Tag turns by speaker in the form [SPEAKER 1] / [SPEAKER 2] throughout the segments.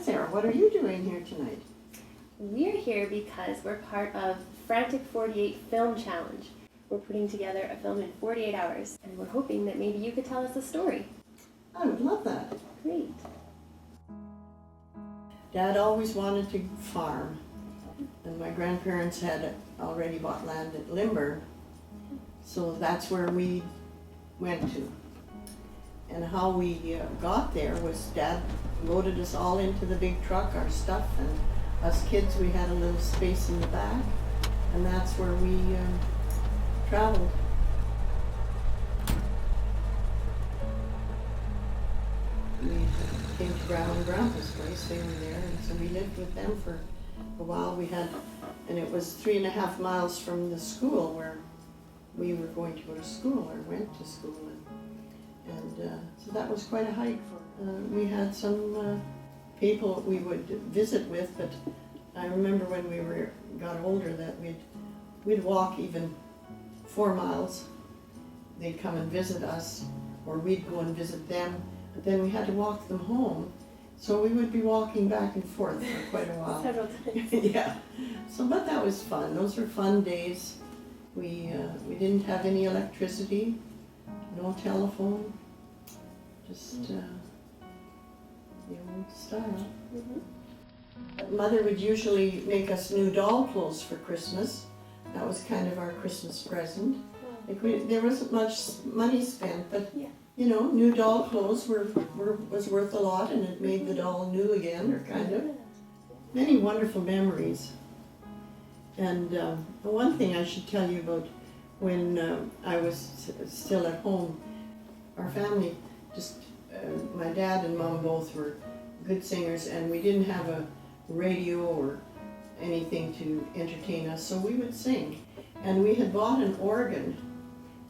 [SPEAKER 1] Sarah, what are you doing here tonight?
[SPEAKER 2] We're here because we're part of Frantic48 Film Challenge. We're putting together a film in 48 hours, and we're hoping that maybe you could tell us a story.
[SPEAKER 1] I would love that.
[SPEAKER 2] Great.
[SPEAKER 1] Dad always wanted to farm, and my grandparents had already bought land at Limber, so that's where we went to. And how we got there was Dad loaded us all into the big truck, our stuff, and us kids, we had a little space in the back, and that's where we traveled. We came to Grandma and Grandpa's place, they were there, and so we lived with them for a while. We had, and it was 3.5 miles from the school where we were going to go to school, or went to school, and so that was quite a hike. We had some people we would visit with, but I remember when we got older that we'd walk even 4 miles. They'd come and visit us, or we'd go and visit them, but then we had to walk them home. So we would be walking back and forth for quite a while.
[SPEAKER 2] Several times.
[SPEAKER 1] Yeah. So, but that was fun. Those were fun days. We didn't have any electricity, no telephone, just the old style. Mm-hmm. Mother would usually make us new doll clothes for Christmas. That was kind of our Christmas present. Like there wasn't much money spent, but yeah. You know, new doll clothes was worth a lot, and it made the doll new again, or kind of. Many wonderful memories. And one thing I should tell you about when I was still at home, our family my dad and mom both were good singers, and we didn't have a radio or anything to entertain us, so we would sing. And we had bought an organ,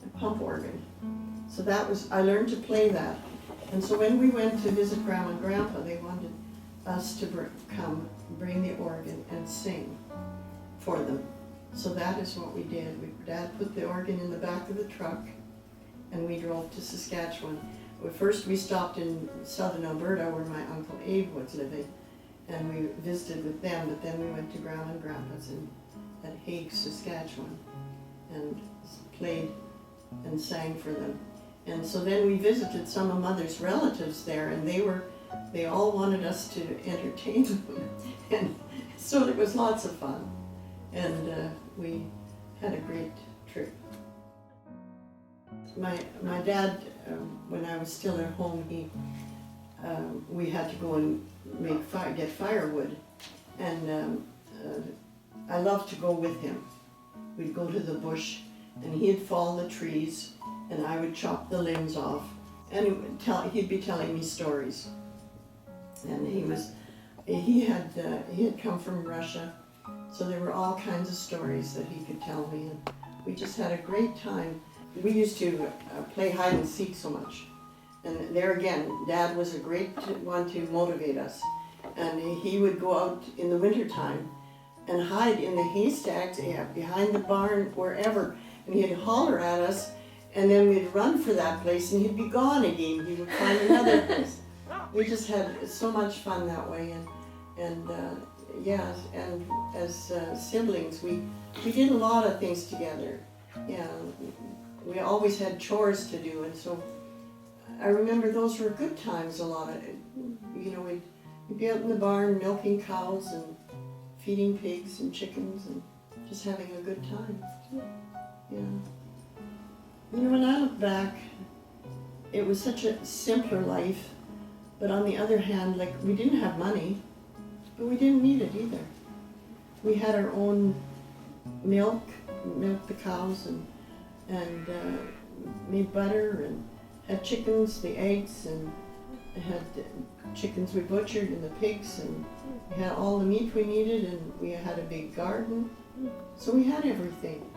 [SPEAKER 1] a pump organ. So that was, I learned to play that. And so when we went to visit Grandma and Grandpa, they wanted us to come bring the organ and sing for them. So that is what we did. Dad put the organ in the back of the truck, and we drove to Saskatchewan. First we stopped in southern Alberta where my Uncle Abe was living, and we visited with them, but then we went to Grandma and Grandpa's at Hague, Saskatchewan, and played and sang for them. And so then we visited some of Mother's relatives there, and they all wanted us to entertain them, and so it was lots of fun, and we had a great trip. My dad, when I was still at home, we had to go and get firewood, and I loved to go with him. We'd go to the bush, and he'd fall the trees, and I would chop the limbs off, and he'd be telling me stories. And he had come from Russia, so there were all kinds of stories that he could tell me, and we just had a great time. We used to play hide and seek so much, and there again, Dad was a great one to motivate us, and he would go out in the wintertime and hide in the haystacks, behind the barn, wherever, and he'd holler at us, and then we'd run for that place, and he'd be gone again. He would find another place. We just had so much fun that way, and as siblings, we did a lot of things together. Yeah, we always had chores to do, and so I remember those were good times. A lot of it, we'd be out in the barn milking cows and feeding pigs and chickens and just having a good time. Yeah. When I look back, it was such a simpler life, but on the other hand, like, we didn't have money, but we didn't need it either. We had our own milked the cows, and made butter, and had chickens, the eggs, and had chickens we butchered, and the pigs, and we had all the meat we needed, and we had a big garden, so we had everything.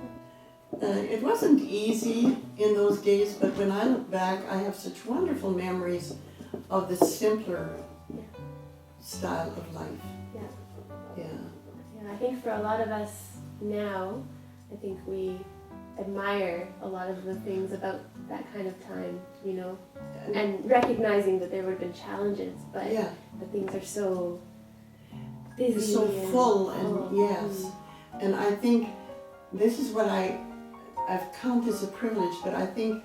[SPEAKER 1] It wasn't easy in those days, but when I look back, I have such wonderful memories of the simpler style of life.
[SPEAKER 2] Yeah, I think for a lot of us now, I think we admire a lot of the things about that kind of time, you know, and recognizing that there would have been challenges, but
[SPEAKER 1] Yeah,
[SPEAKER 2] that things are so busy
[SPEAKER 1] it's so
[SPEAKER 2] and
[SPEAKER 1] full and yes. And I think this is what I've count as a privilege, but I think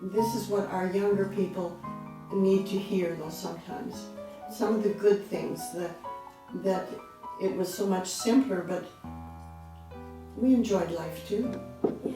[SPEAKER 1] this is what our younger people need to hear though sometimes. Some of the good things, that it was so much simpler, but we enjoyed life too.
[SPEAKER 2] Yeah.